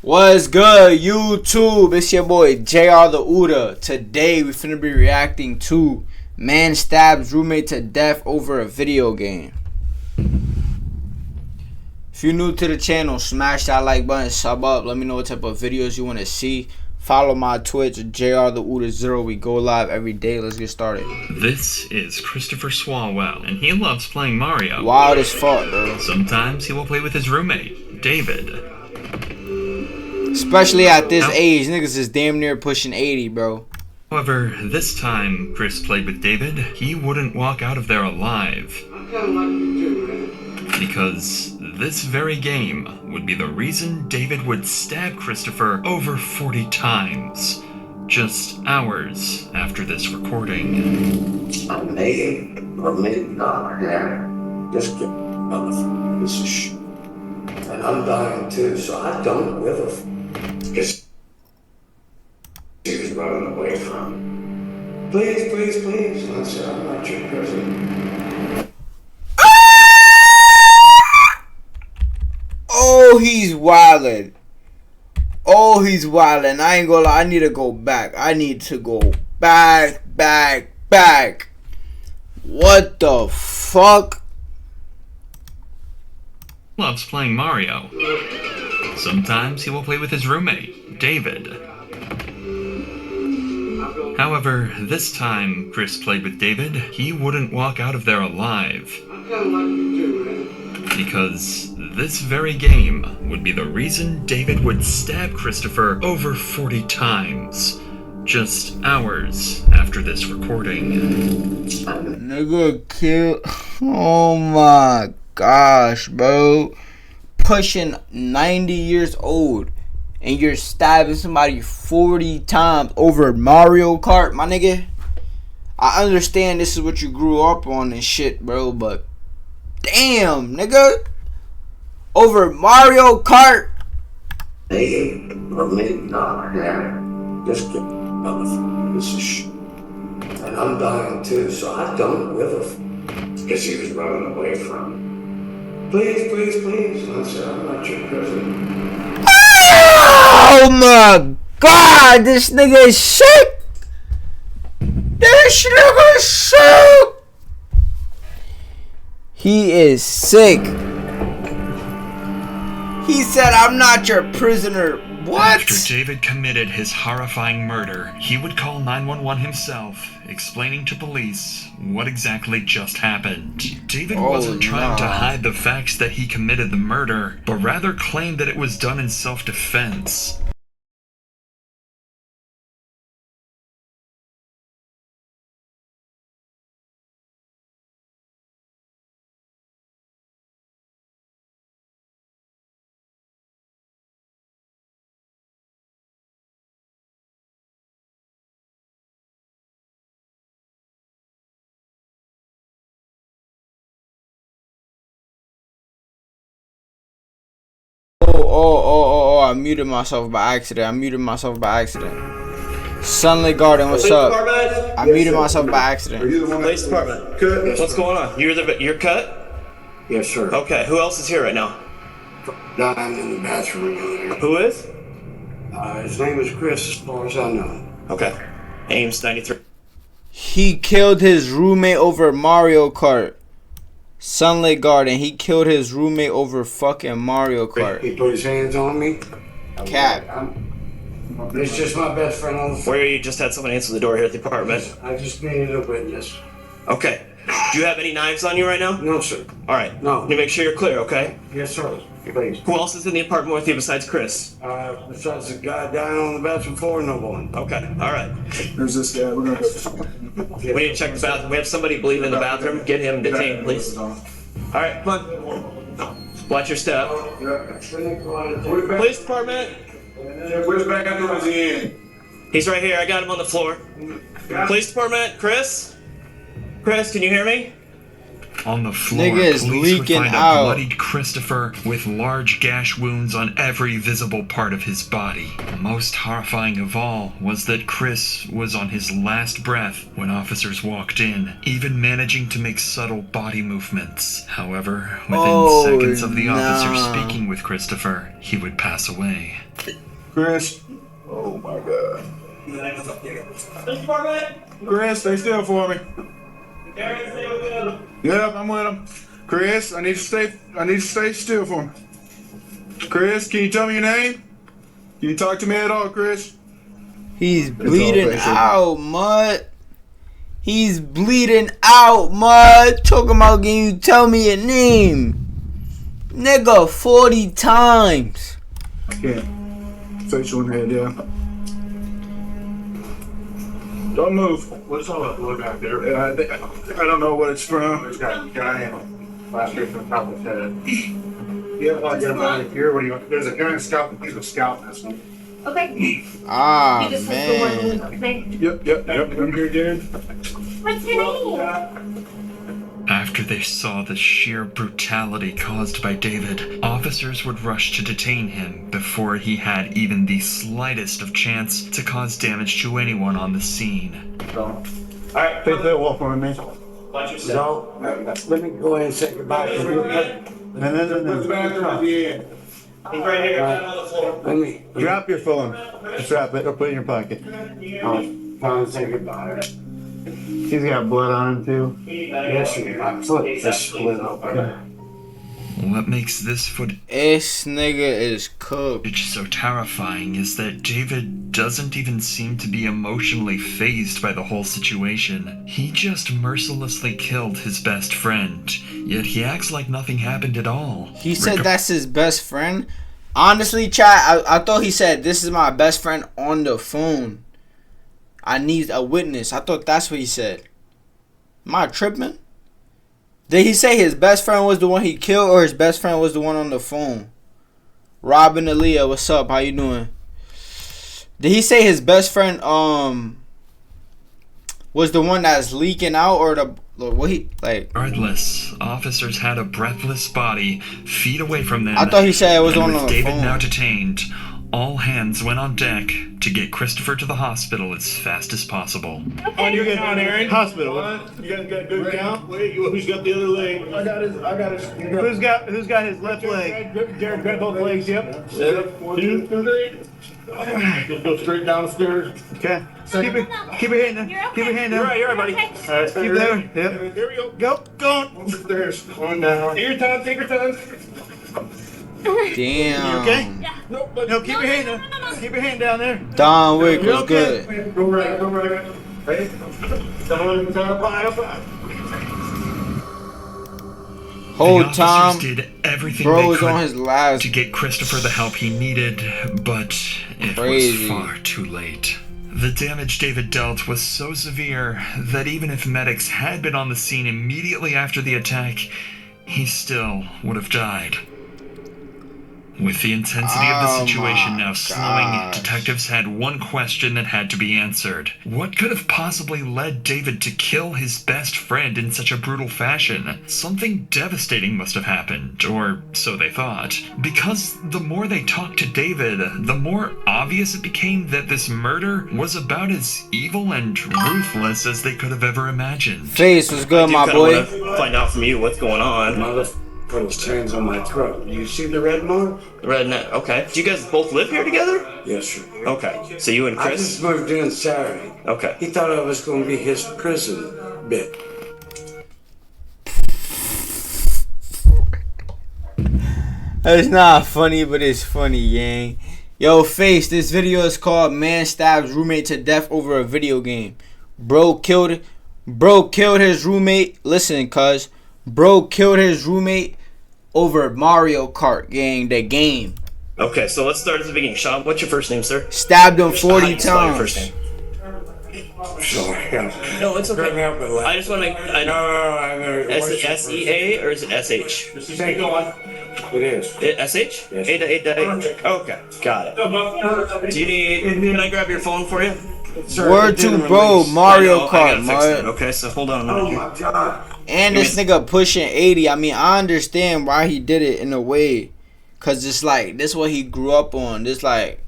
What's good, YouTube? It's your boy JrTheOota. Today we finna be reacting to man stabs roommate to death over a video game. If you're new to the channel, smash that like button, sub up, let me know what type of videos you want to see. Follow my Twitch, JrTheOota0. We go live every day. Let's get started. This is Christopher Swalwell, and he loves playing Mario. Wild as fuck, bro. Sometimes he will play with his roommate, David. Especially at this age, niggas is damn near pushing 80, bro. However, this time Chris played with David, he wouldn't walk out of there alive. Because this very game would be the reason David would stab Christopher over 40 times, just hours after this recording. I may or may not have just get motherfucker. This is shit. And I'm dying too, so I don't give a f. Because she was running away from me. Please, please, please. I said, I'm not your president. Oh, he's wildin'. Oh, he's wildin'. I ain't gonna lie. I need to go back. I need to go back. What the fuck? Loves playing Mario. Sometimes he will play with his roommate, David. However, this time Chris played with David, he wouldn't walk out of there alive. Because this very game would be the reason David would stab Christopher over 40 times, just hours after this recording. Nigga kill. Oh my gosh, bro. Pushing 90 years old and you're stabbing somebody 40 times over Mario Kart, my nigga. I understand this is what you grew up on and shit, bro, but damn, nigga. Over Mario Kart. May or may not have just get motherfucker. This is shit. And I'm dying too, so I don't give a f. Because he was running away from me. Please, please, please. I said, I'm not your president. Oh my god, this nigga is sick. This nigga is sick. He is sick. He said, I'm not your prisoner. What? After David committed his horrifying murder, he would call 911 himself, explaining to police what exactly just happened. David wasn't trying to hide the facts that he committed the murder, but rather claimed that it was done in self-defense. Oh, I muted myself by accident. Sunlit Garden, what's up? I muted myself by accident. Police department. What's going on? You're cut? Yes, sir. Okay, who else is here right now? Dying in the bathroom down there. Who is? His name is Chris, as far as I know. Okay. Ames 93. He killed his roommate over Mario Kart. Sunlit Garden, he killed his roommate over fucking Mario Kart. He put his hands on me. Cap. It's just my best friend on the phone. Where you just had someone answer the door here at the apartment. I just needed a witness. Okay. Do you have any knives on you right now? No, sir. All right. No. Let me make sure you're clear, okay? Yes, sir. Please. Who else is in the apartment with you besides Chris? Besides the guy dying on the bathroom floor, no one. Okay. All right. There's this guy. We're gonna go. We need to check the bathroom. We have somebody bleeding in the bathroom. Get him detained, please. All right, come on. Watch your step. Police department. Which bathroom is he in? He's right here. I got him on the floor. Police department, Chris? Chris, can you hear me? On the floor, Nigga is police would leaking find out. a bloodied Christopher with large gash wounds on every visible part of his body. Most horrifying of all was that Chris was on his last breath when officers walked in, even managing to make subtle body movements. However, within seconds of the officer speaking with Christopher, he would pass away. Chris. Oh my God. Chris, stay still for me. Yep, I'm with him. Chris, I need you to stay still for me. Chris, can you tell me your name? Can you talk to me at all, Chris? He's bleeding out, mud. He's bleeding out, mud. Talking about, can you tell me your name? Nigga, 40 times. Yeah. Facial in head, yeah. Don't move. What's all that blood back there? I don't know what it's from. There's got a giant plaster from the top of his head. Yeah, like everybody here. What do you? There's a giant scalp. He's a scalp in this one. Okay. Ah, You just have man. to work. Yep. I'm here, dude. What's your name? After they saw the sheer brutality caused by David, officers would rush to detain him before he had even the slightest of chance to cause damage to anyone on the scene. Alright, face that wall for me. So, let me go ahead and say goodbye to you. The bathroom at the end. He's right here. Let me Drop your phone. Drop it or put it in your pocket. I'll say goodbye. He's got blood on him too. Yes, my foot is split open. What makes this footage This nigga is cooked. so terrifying is that David doesn't even seem to be emotionally fazed by the whole situation. He just mercilessly killed his best friend, yet he acts like nothing happened at all. He said that's his best friend. Honestly, chat, I thought he said this is my best friend on the phone. I need a witness. I thought that's what he said. Am I tripping? Did he say his best friend was the one he killed, or his best friend was the one on the phone? Robin Aaliyah, what's up? How you doing? Did he say his best friend was the one that's leaking out, or the what he like? Regardless, officers had a breathless body feet away from them. I thought he said it was and on with the David phone. now detained, all hands went on deck to get Christopher to the hospital as fast as possible. Oh, you get down, Aaron. Hospital. You guys got good count? Wait, who's got the other leg? I got his. Who's got his left leg? Jared got both legs. Yep. 1, 2, 3. Just go straight down the stairs. Okay. Keep your hand down. Keep your hand down. You're right, buddy. All right, keep there. Yep. There we go. Go on. Stairs. Going down. Take your time. Take your time. Damn. You okay? No, keep your hand down. Keep your hand down there. Don Wick You're was okay. good. Go right. Ready? Whole The officers time, did everything bro they was could on his last. to get Christopher the help he needed, but it Crazy. was far too late. The damage David dealt was so severe that even if medics had been on the scene immediately after the attack, he still would have died. With the intensity of the Oh situation my now slowing, gosh. detectives had one question that had to be answered. What could have possibly led David to kill his best friend in such a brutal fashion? Something devastating must have happened, or so they thought. Because the more they talked to David, the more obvious it became that this murder was about as evil and ruthless as they could have ever imagined. Face was good, my Kinda boy. wanna find out from you what's going on. Mother put his hands on my throat. You see the red mark? The red net. Okay. Do you guys both live here together? Yes, sir. Okay. So you and I Chris. just moved in Saturday. Okay. He thought I was going to be his prison bit. It's not funny, but it's funny, gang. Yo, Face, this video is called Man Stabs Roommate to Death Over a Video Game. Bro killed his roommate. Listen, cuz. Bro killed his roommate over Mario Kart, gang, the game. Okay. So let's start at the beginning. Sean, what's your first name, sir? Stabbed him 40 How do you spell your first times. name? Sorry. No, it's okay. Couldn't help it. I just want to. I No, know. I know. Is it SEA or is it SH? Say go on. It is. SH? Yes. A. Okay, got it. Do you need? Can I grab your phone for you? Sir, Word it didn't to bro, release. Mario I know, I gotta Kart, fix that. man. Okay, so hold on a Oh minute. my God. And this nigga pushing 80. I mean, I understand why he did it in a way. Cause it's like, this is what he grew up on. This like,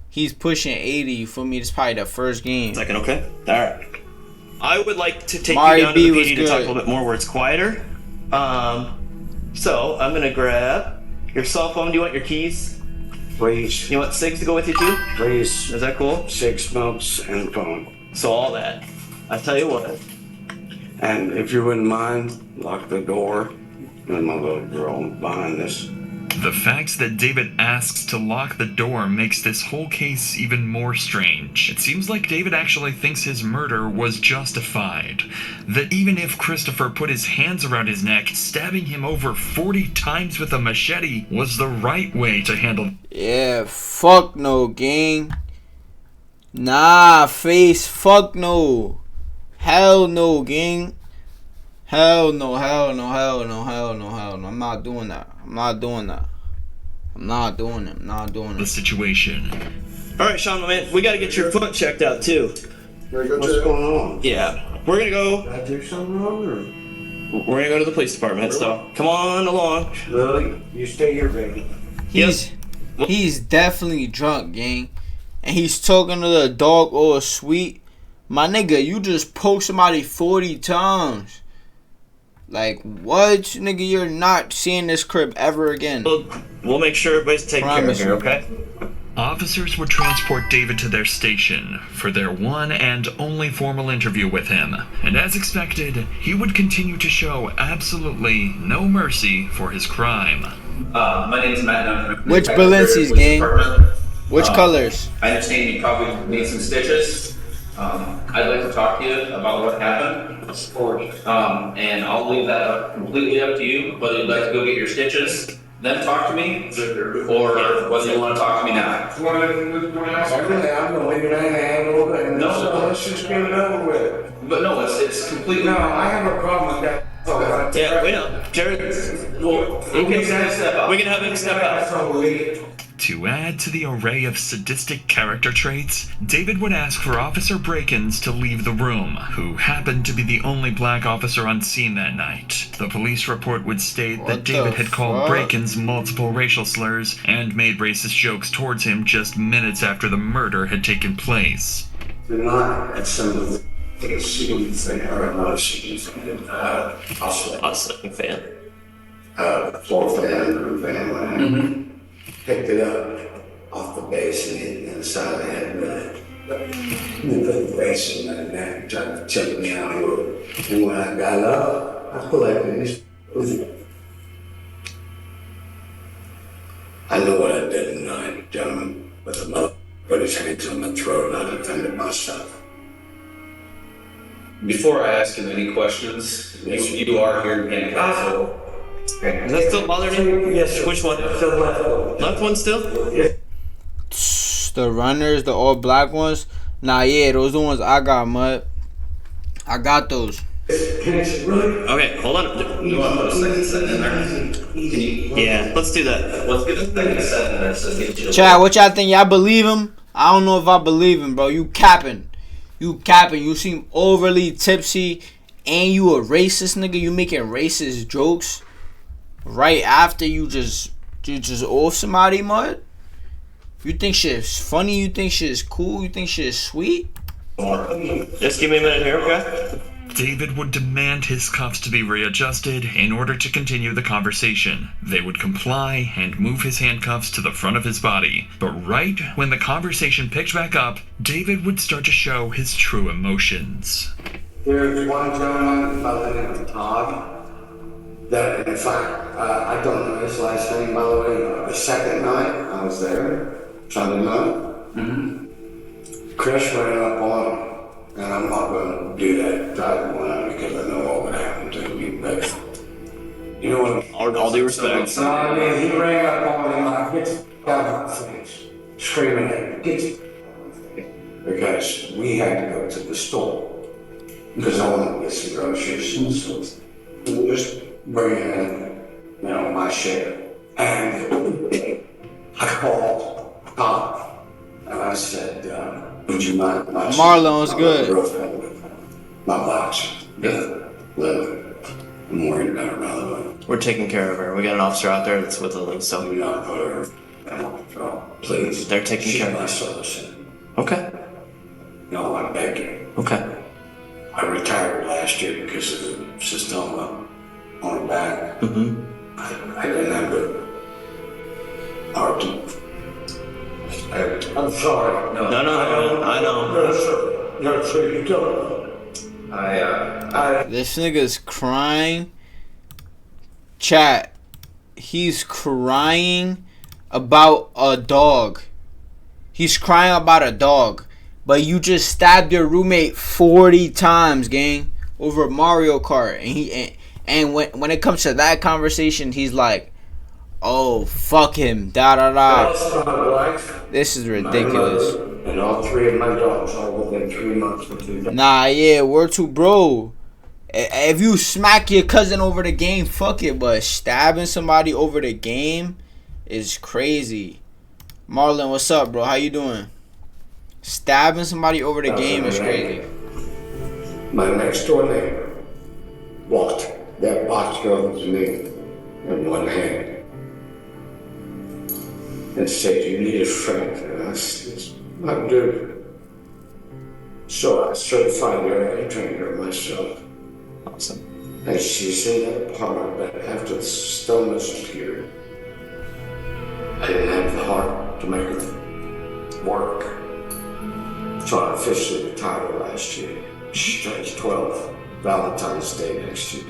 he's pushing 80, you feel me? This probably the first game. Second, okay? Alright. I would like to take Mario you down B to the was PD to talk a good. little bit more where it's quieter. So I'm gonna grab your cell phone. Do you want your keys? Please. You want cigs to go with you too? Please. Is that cool? 6 smokes and phone. So all that. I tell you what. And if you wouldn't mind, lock the door. And my little girl behind this. The fact that David asks to lock the door makes this whole case even more strange. It seems like David actually thinks his murder was justified. That even if Christopher put his hands around his neck, stabbing him over 40 times with a machete was the right way to handle. Yeah, fuck no, gang. Nah, face, fuck no. Hell no, gang. Hell no, hell no, hell no, hell no, hell no. I'm not doing that. I'm not doing that. I'm not doing it. I'm not doing The it. situation. All right, Sean, my man, we got to get your foot checked out too. What's going on? Yeah, we're gonna go. Did I do something wrong or? We're gonna go to the police department. So come on along. Lily, you stay here, baby. He's definitely drunk, gang. And he's talking to the dog all sweet. My nigga, you just poked somebody 40 times. Like, what? Nigga, you're not seeing this crib ever again. We'll make sure everybody's taken care of here, okay? Officers would transport David to their station for their one and only formal interview with him. And as expected, he would continue to show absolutely no mercy for his crime. My name is Matt. Which Balenci's, gang? Which colors? I understand you probably need some stitches. I'd like to talk to you about what happened. And I'll leave that completely up to you, whether you'd like to go get your stitches, then talk to me, or whether you want to talk to me now. I'm gonna leave it in the handle and No. let's just get it over with. But no, it's completely. No, I have a problem with that. Yeah, wait up. Jared, well, we can have him step out. To add to the array of sadistic character traits, David would ask for Officer Brakens to leave the room, who happened to be the only black officer on scene that night. The police report would state that David had called Brakens multiple racial slurs and made racist jokes towards him just minutes after the murder had taken place. Not at some of the shooting thing or another shooting thing. Awesome fan. Floor fan, van. Picked it up off the base and hit me in the side of the head with it. And put the base in my neck and tried to choke me out with it. And when I got up, I collected this. I know what I did tonight, gentlemen, but the mother put his hands on my throat and I defended myself. Before I ask him any questions, you are here in counsel. Is that still bothering you? Yes. Which one? Still left. Left one still? The runners, the all black ones. Nah, yeah, those the ones I got, mud. I got those. Okay, hold on. You want to put a second set in there? Yeah, let's do that. Let's get a second set in there so get you. Chad, what y'all think? Y'all believe him? I don't know if I believe him, bro. You capping. You capping. You seem overly tipsy. And you a racist, nigga. You making racist jokes. Right after you just off somebody, mud? You think shit is funny? You think shit is cool? You think shit is sweet? Just give me a minute here, okay? David would demand his cuffs to be readjusted in order to continue the conversation. They would comply and move his handcuffs to the front of his body. But right when the conversation picked back up, David would start to show his true emotions. There's one gentleman by the name of Todd. That, in fact, I don't know his last name, by the way. The second night I was there, Sunday night, Chris ran up on him, and I'm not going to do that type of one because I know what would happen to me, but you know what? All due respect. No, I mean, he ran up on him like, get out of my face, screaming at me, get because we had to go to the store, because I wanted to get some groceries and stuff. Just bring in, my share. And I called Tom, and I said, would you mind my Marlon's good. My box. Yeah, Lily. I'm worried about her, by the way. We're taking care of her. We got an officer out there that's with Lily, so. Do not put her on, please. They're taking care of her. She's my solution. Okay. No, I beg you. Okay. I retired last year because of the cystoma on her back. I didn't have the heart to I'm sorry. No, I know. No, sir. No, sir, you don't. This nigga's crying. Chat. He's crying about a dog. He's crying about a dog. But you just stabbed your roommate 40 times, gang, over Mario Kart. And when it comes to that conversation, he's like, oh, fuck him, da da da. My wife, This is my ridiculous. mother, and all 3 of my dogs all within 3 months of 2 days. Nah, yeah, word to bro. If you smack your cousin over the game, fuck it. But stabbing somebody over the game is crazy. Marlon, what's up, bro? How you doing? Stabbing somebody over the game is crazy. My next door neighbor walked that box over to me in one hand and said, you need a friend. And I said, I do. So I certified her and trained her myself. Awesome. And she's in that part that after the stillness appeared, I didn't have the heart to make it work. So I officially retired last year. She turns 12, Valentine's Day next year.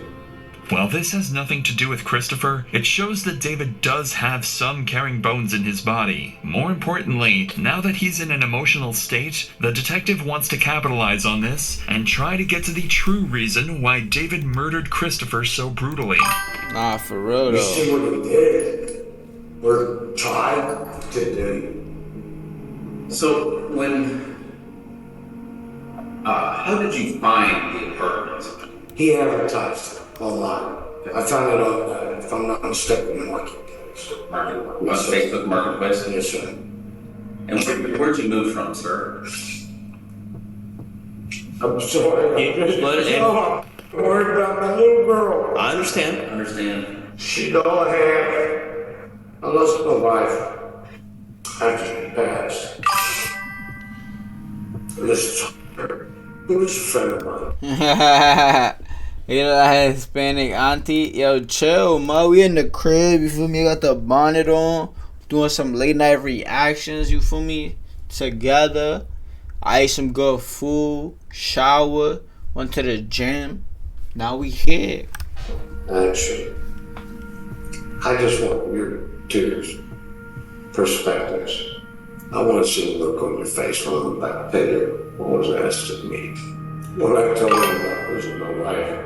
While this has nothing to do with Christopher, it shows that David does have some carrying bones in his body. More importantly, now that he's in an emotional state, the detective wants to capitalize on this and try to get to the true reason why David murdered Christopher so brutally. Nah, for real You see though. what he did? We're trying to do. So when how did you find the apartment? He advertised online. I found it on, if I'm not mistaken, Marketplace. On Facebook Marketplace? Yes, sir. And where'd you move from, sir? I'm sorry. I'm worried about my little girl. I understand. She don't have. I lost my wife after she passed. This who was a friend of mine. You know that Hispanic auntie? Yo, chill, ma. We in the crib, you feel me? Got the bonnet on. Doing some late night reactions, you feel me? Together. I ate some good food. Shower. Went to the gym. Now we here. Actually, I just want your two perspectives. I want to see the look on your face when I'm about to tell you what was asked of me. What I told him about losing my wife.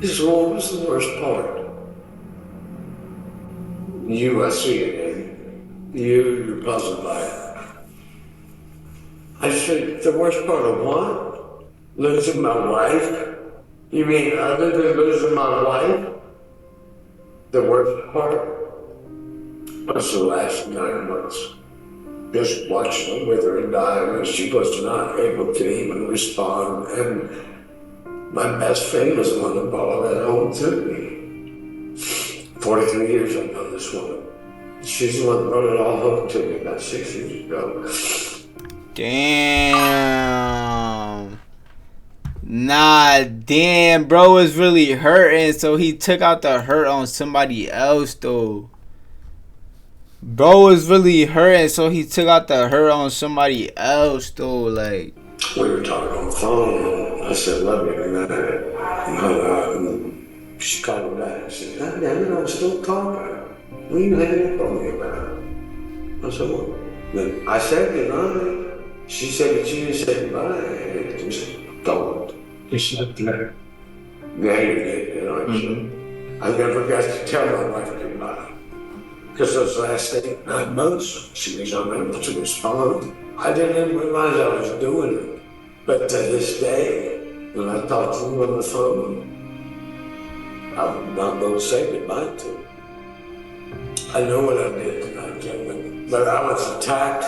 He said, well, what was the worst part? You, I see it in you're puzzled by it. I said, the worst part of what? Losing my wife? You mean other than losing my wife? The worst part was the last 9 months. Just watching her wither and die when she was not able to even respond. And my best friend was the one that brought that home to me. 43 years I've known this woman. She's the one that brought it all home to me about 6 years ago. Damn. Nah, damn, bro was really hurting, so he took out the hurt on somebody else, though. Bro was really hurting, so he took out the hurt on somebody else, though, like. We were talking on the phone, and I said, love you, good night. And she called me back and said, God damn it, I'm still talking. What are you hanging up on me about? I said, what? Then I said goodnight. She said that you didn't say goodbye. Just don't. You should have let her. Yeah, you did, you know. I never got to tell my wife goodbye. Because those last 9 months, she was unable to respond. I didn't even realize I was doing it. But to this day, when I talk to them on the phone, I'm not going to say goodbye to them. I know what I did tonight, gentlemen, but I was attacked.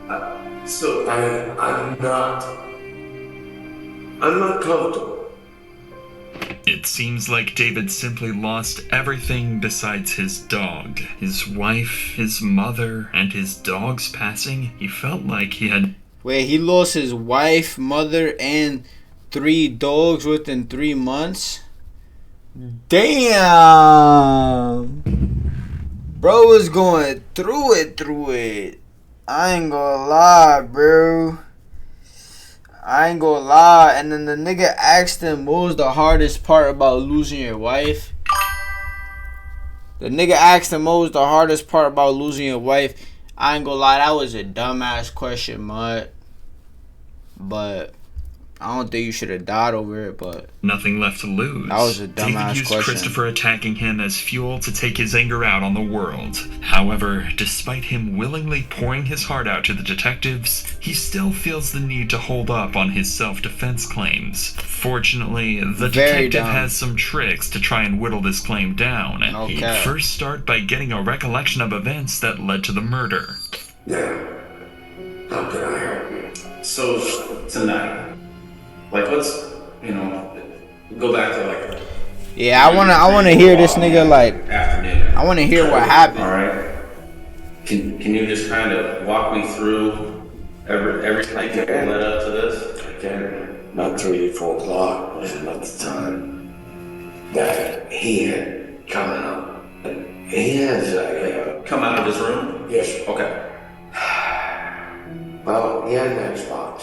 And I'm not comfortable. It seems like David simply lost everything besides his dog. His wife, his mother, and his dog's passing. He felt like he had... Wait, he lost his wife, mother, and 3 dogs within 3 months? Damn! Bro was going through it. I ain't gonna lie, bro. I ain't gonna lie. And then the nigga asked him what was the hardest part about losing your wife. The nigga asked him what was the hardest part about losing your wife. I ain't gonna lie, that was a dumbass question, mud. But I don't think you should have died over it, but nothing left to lose. That was a dumbass David used question. Christopher attacking him as fuel to take his anger out on the world. However, despite him willingly pouring his heart out to the detectives, he still feels the need to hold up on his self-defense claims. Fortunately, the detective has some tricks to try and whittle this claim down. Okay. He'd first start by getting a recollection of events that led to the murder. Yeah. How can I help you? So, tonight, like, let's, go back to, like... Yeah, I wanna hear this nigga, like... Afternoon. I wanna hear what happened. Alright. Can you just kind of walk me through everything that led up to this? I can. About 3 or 4 o'clock was about the time that he had coming up. He has Come out of his room? yes. Okay. Well, he had an Xbox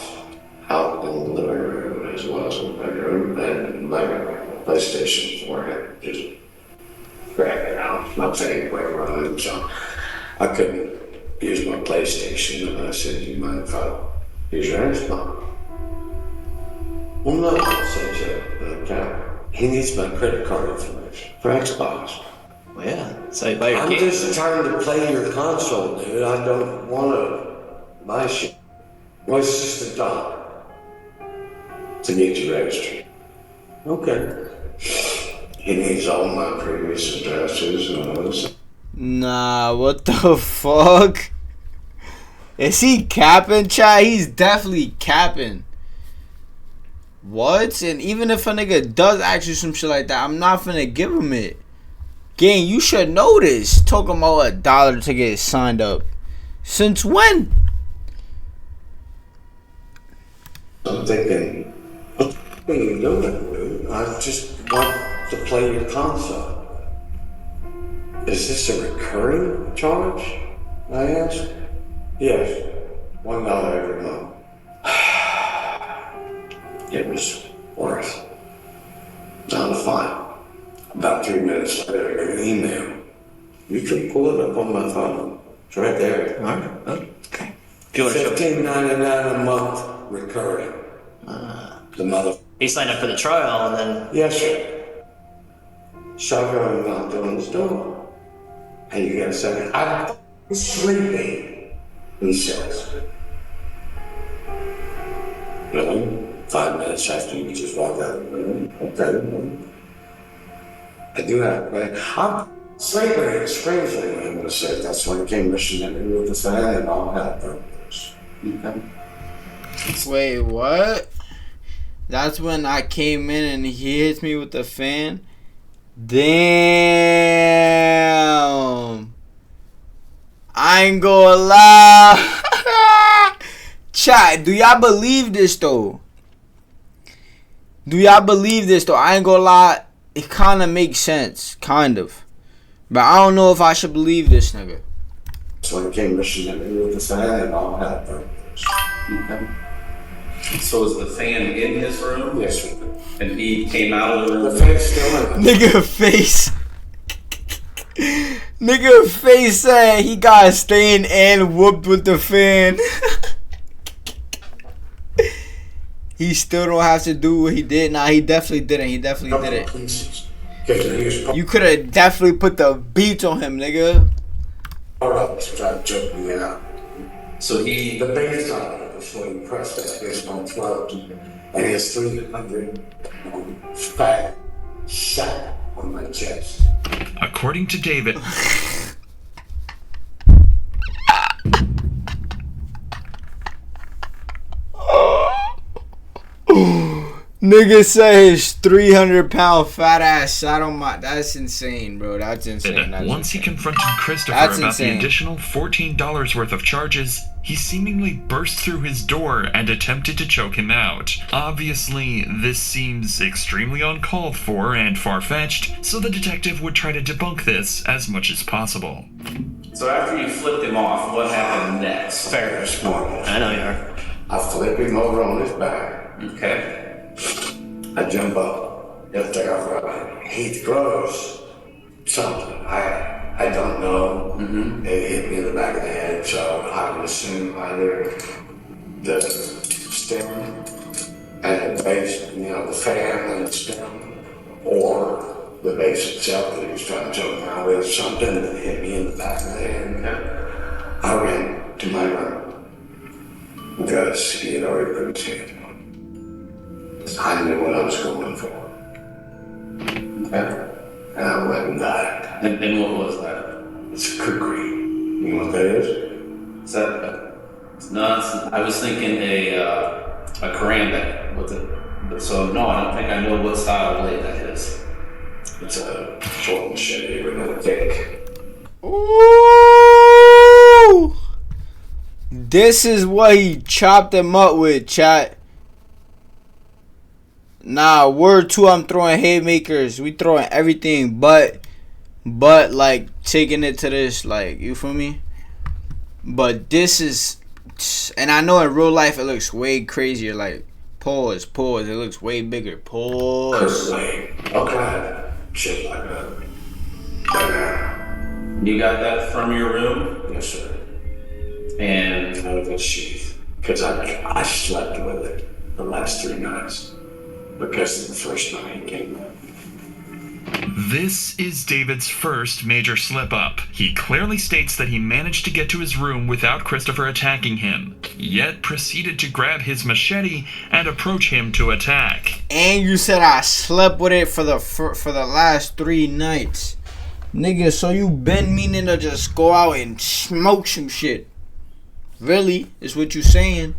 out in the living room as well as in the bedroom, and my PlayStation 4 had just grabbed it out. My thing went running, so I couldn't use my PlayStation, and I said, "Do you mind if I use your Xbox?" Well, no, I said, okay. He needs my credit card information for Xbox. Well, yeah. So you buy your I'm game. just trying to play your console, dude. I don't want to buy shit. Well, it's just $1 to get you registered. Okay. He needs all my previous addresses and all this. Nah, what the fuck? Is he capping, chat? He's definitely capping. What? And even if a nigga does ask you some shit like that, I'm not finna give him it. Gang, you should know this. Talking about $1 to get signed up. Since when? I'm thinking, what are you doing, dude? I just want to play your console. Is this a recurring charge? I asked. Yes, $1 every month. It was worth. Not a fine. About 3 minutes later, I got an email. You can pull it up on my phone. It's right there. All right. Okay. If you want to show $15.99 a month recurring. The mother. he signed up for the trial and then Yes, sir. Shotgun knocked on his door. And you got a second. I'm sleeping, he says. Really? 5 minutes after you just walked out of the room. Okay. I do have, but I'm sleeping. Strangely, I'm going to say that's when I came rushing at me with the fan and all that. Okay. Wait, what? That's when I came in and he hits me with the fan? Damn. I ain't gonna lie. Chat, do y'all believe this though? I ain't gonna lie. It kind of makes sense. Kind of. But I don't know if I should believe this nigga. So I came rushing at me with the fan and all that. Okay. So is the fan in his room? Yes, sir. And he came out of the room? The fan's still in. Nigga face said he got stained and whooped with the fan. He still don't have to do what he did. Nah, he definitely didn't. You could have definitely put the beats on him, nigga. Alright, try to choke me out. So he... The bass on it before he pressed that bass on 12. And he has 300 fat shot on my chest. According to David... Nigga said his 300-pound fat ass sat on my. That's insane, bro. That's insane. That's Once he insane. confronted Christopher That's about insane. the additional $14 worth of charges, he seemingly burst through his door and attempted to choke him out. Obviously, this seems extremely uncalled for and far-fetched, so the detective would try to debunk this as much as possible. So after you flipped him off, what happened next? Fair. Smart. I know you are. I flip him over on his back. Okay. I jump up. He'll take off running. He throws something. I don't know. It hit me in the back of the head, so I would assume either the stem and the base, the fan and the stem, or the base itself that he was trying to choke me out with, something that hit me in the back of the head. I ran to my room because he had already put his hands on. I knew what I was going for. Okay. And I let him die. And what was that? It's a kukri. You know what that is? Is that no? I was thinking a karambit with it. So no, I don't think I know what style of blade that is. It's a short machete with a thick. Ooh! This is what he chopped him up with, chat. Nah, word 2, I'm throwing haymakers. We throwing everything, but like taking it to this, like, you feel me? But this is, and I know in real life it looks way crazier. Like, pause. It looks way bigger. Pause. Okay. Shit like that. You got that from your room? Yes, sir. And Out of its sheath. Because I slept with it the last 3 nights. Because the first night he came up. This is David's first major slip-up. He clearly states that he managed to get to his room without Christopher attacking him, yet proceeded to grab his machete and approach him to attack. And you said I slept with it for the last 3 nights. Nigga, so you been meaning to just go out and smoke some shit. Really, is what you saying.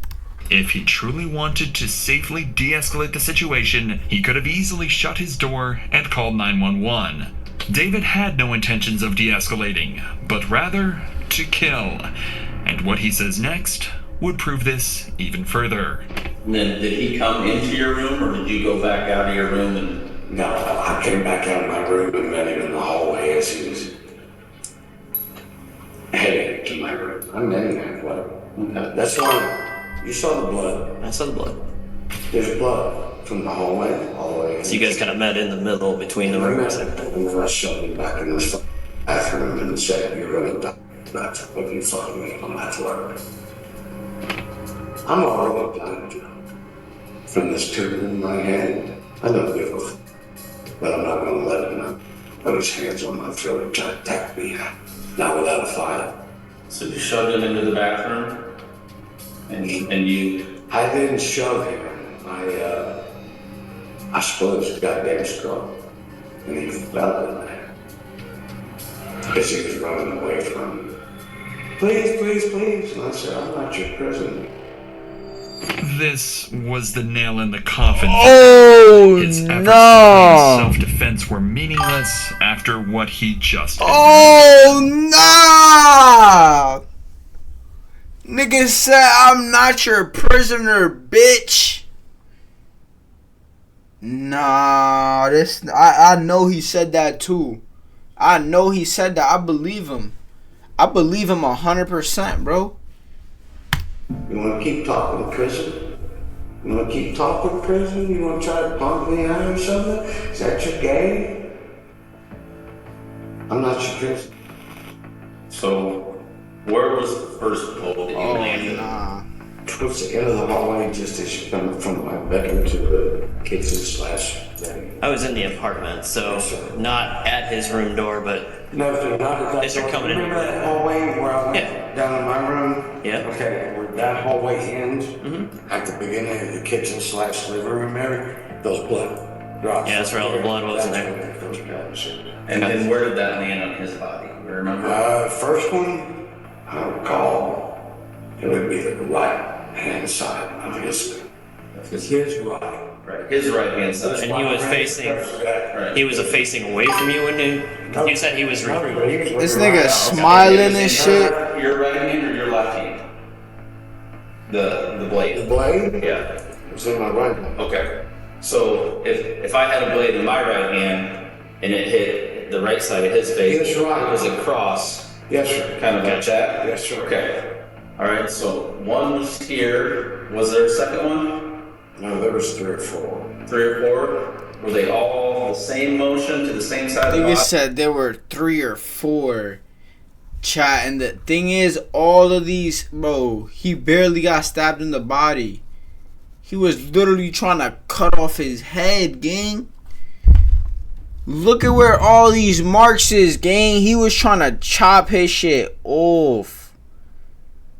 If he truly wanted to safely de-escalate the situation, he could have easily shut his door and called 911. David had no intentions of de-escalating, but rather to kill. And what he says next would prove this even further. then did he come into your room, or did you go back out of your room and... No, I came back out of my room and met him in the hallway as he was heading to my room. I met him halfway. That's why you saw the blood. I saw the blood. There's blood from the hallway all the way. So you guys kind of met in the middle between the rooms. And then I shoved him back in this bathroom and said, "You're gonna die. That's what you fucking me on that work." I'm already dying, Joe. From this tube in my hand, I don't give a f. But I'm not gonna let him put his hands on my throat and try to attack me. Not without a fight. So you shoved him into the bathroom? And you... I didn't shove him. I suppose he got damn strong. And he fell in there. Because he was running away from me. Please, please, please. And I said, I'm not your prisoner. This was the nail in the coffin. Oh, His efforts no. to self-defense were meaningless after what he just did. Oh, no. Nigga said, I'm not your prisoner, bitch. Nah, I know he said that too. I know he said that. I believe him. I believe him 100%, bro. You want to keep talking to prison? You want to keep talking to prison? You want to try to punk me out or something? Is that your game? I'm not your prisoner. So, where was the first bullet that you landed? Nah. Towards the end of the hallway, just as you come from my bedroom to the kitchen / thing. I was in the apartment, so Yes, sir. not at his room door, but No, not at that As you're door. coming in. Remember that hallway where I went Yeah. down in my room? Yeah. Okay, where that hallway ends, at the beginning of the kitchen / living room area, those blood drops. Yeah, that's where all the blood was in there. That's where those guys are. And then where did that land on his body? You remember? First one, I recall, it would be the right hand side of his right. Right, his right hand side. And he was facing. Right. He was facing away from you when you said he was recruiting. This nigga smiling and shit. Your right hand or your left hand? The blade. The blade? Yeah. It's in my right hand. Okay. So if I had a blade in my right hand and it hit the right side of his face, Yes, right. was it cross? Yes, sir. Kind of like that? Yes, sir. Okay. All right. So one was here. Was there a second one? No, there was 3 or 4. 3 or 4? Were they all the same motion to the same side of the Nigga body? said there were 3 or 4. Chat, and the thing is, all of these, bro, he barely got stabbed in the body. He was literally trying to cut off his head, gang. Look at where all these marks is, gang. He was trying to chop his shit off.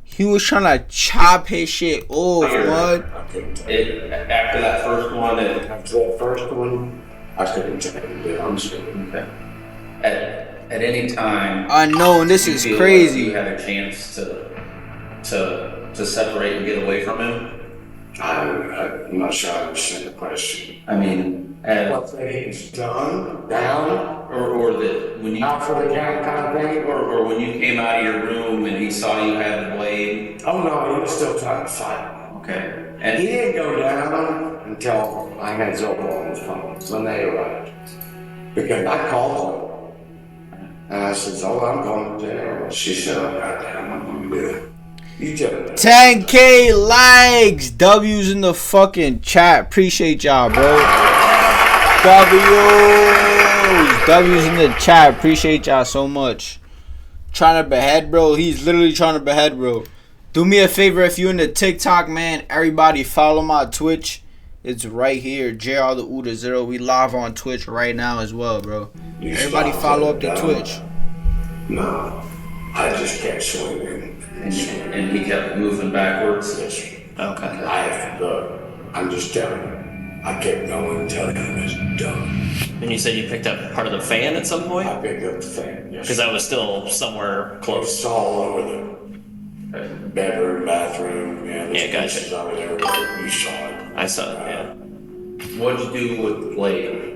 He was trying to chop his shit off, bud. After that first one, After that first one, I couldn't take it, to be honest with you. okay. At any time, I know, and this you is feel crazy. like you had a chance to separate and get away from him. I'm not sure I understand the question. I mean, What he's done, down, or that when you out for the count kind of thing? or when you came out of your room and he saw you had the blade. Oh no, he was still trying to fight. Okay. He And didn't go down until I had Zoppo on the phone when they arrived. Because I called Zoppo. And I said, Zola, I'm going to jail. She said, oh, goddamn, I'm going to do it. You tell me. 10K likes. W's in the fucking chat. Appreciate y'all, bro. W's in the chat. Appreciate y'all so much. Trying to behead, bro. He's literally trying to behead, bro. Do me a favor if you in the TikTok, man. Everybody follow my Twitch. It's right here. JrTheOota 0. We live on Twitch right now as well, bro. Everybody follow up the Twitch. No, I just kept swinging. and he kept moving backwards. Okay. I'm just telling you. I kept going until he was done. And you said you picked up part of the fan at some point? I picked up the fan. Because that was still somewhere close. It's all over the bedroom, bathroom. Yeah, Yeah, gotcha. pieces of it everywhere. You saw it. I saw it, yeah. What'd you do with the blade?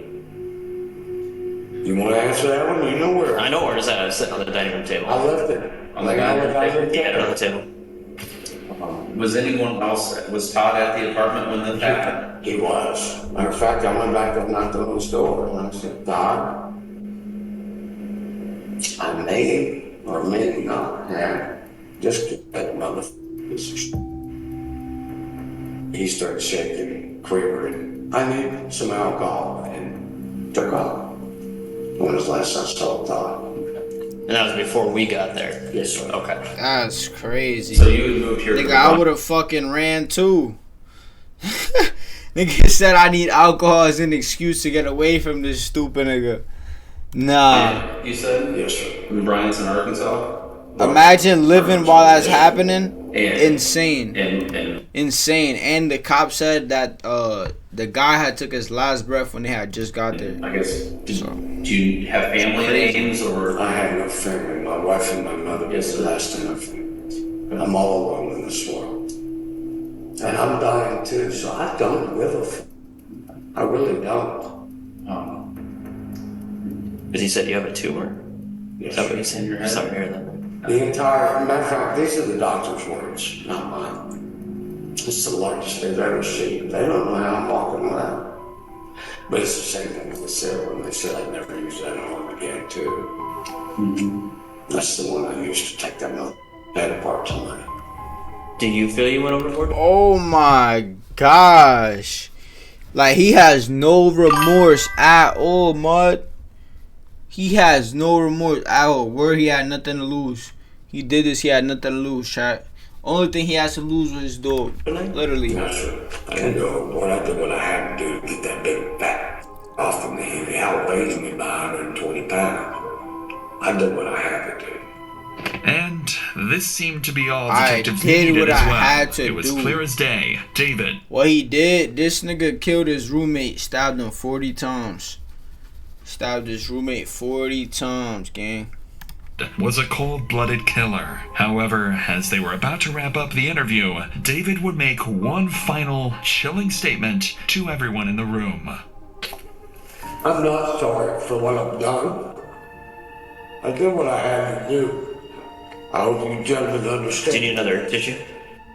You want to answer that one? You know where? I know where it's at. I was sitting on the dining room table. I left it. On the dining room Yeah, on the table. Was anyone else, was Todd at the apartment when that happened? He was. Matter of fact, I went back and knocked on his door and I said, Todd, I may or may not have just get that motherfucker. He started shaking, quivering. I needed some alcohol and took off. When was the last time I saw Todd? And that was before we got there. Yes, sir. Okay. That's crazy. So you had moved here. Nigga, I would have fucking ran too. Nigga said I need alcohol as an excuse to get away from this stupid nigga. Nah. You said? Yes, sir. In Bryan's in Arkansas? Imagine living while that's happening. And- Insane. And Insane. And the cop said that the guy had took his last breath when they had just got there. I guess, do you have family names or? I have no family. My wife and my mother was the last thing I family. I'm all alone in this world. And I'm dying too, so I don't give a f. I really don't. Because he said you have a tumor. Yes, Is that what sir. he said? You're sorry to hear that. The entire, matter of fact, these are the doctor's words, not mine. It's the largest they've ever seen. They don't know how I'm walking around. But it's the same thing they said when they said I'd never use that arm again, too. Mm-hmm. That's the one I used to take that head apart somebody. Do you feel you went overboard? Oh my gosh. Like, he has no remorse at all, mud. He has no remorse at all. Where he had nothing to lose. He did this, he had nothing to lose, chat. Only thing he has to lose was his dog. Literally. That's right. I didn't know what I did, what I had to do to get that big fat off of me. He outweighs me by 120 pounds. I did what I had to do. And this seemed to be all I detectives did needed what as I well. had to It was do. clear as day. David. What he did, this nigga killed his roommate, stabbed him 40 times. Stabbed his roommate 40 times, gang. was a cold-blooded killer. However, as they were about to wrap up the interview, David would make one final chilling statement to everyone in the room. I'm not sorry for what I've done. I did what I had to do. I hope you gentlemen understand. Do you need another tissue?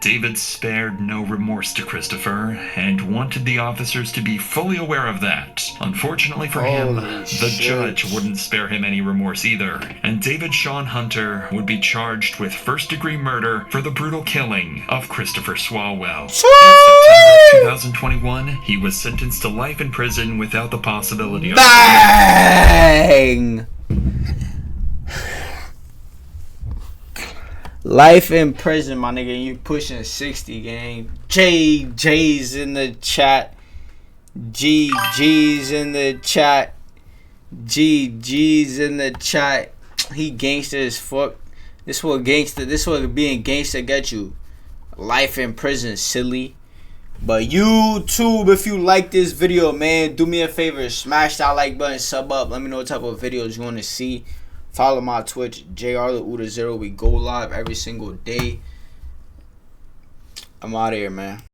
David spared no remorse to Christopher and wanted the officers to be fully aware of that. Unfortunately for him, the judge wouldn't spare him any remorse either, and David Sean Hunter would be charged with first-degree murder for the brutal killing of Christopher Swalwell. In September of 2021, he was sentenced to life in prison without the possibility of... Bang! Life in prison, my nigga. You pushing 60, gang. J's in the chat. G's in the chat. G's in the chat. He gangster as fuck. This what being gangster get you. Life in prison, silly. But YouTube, if you like this video, man, do me a favor. Smash that like button, sub up. Let me know what type of videos you want to see. Follow my Twitch, JrTheOota0. We go live every single day. I'm out of here, man.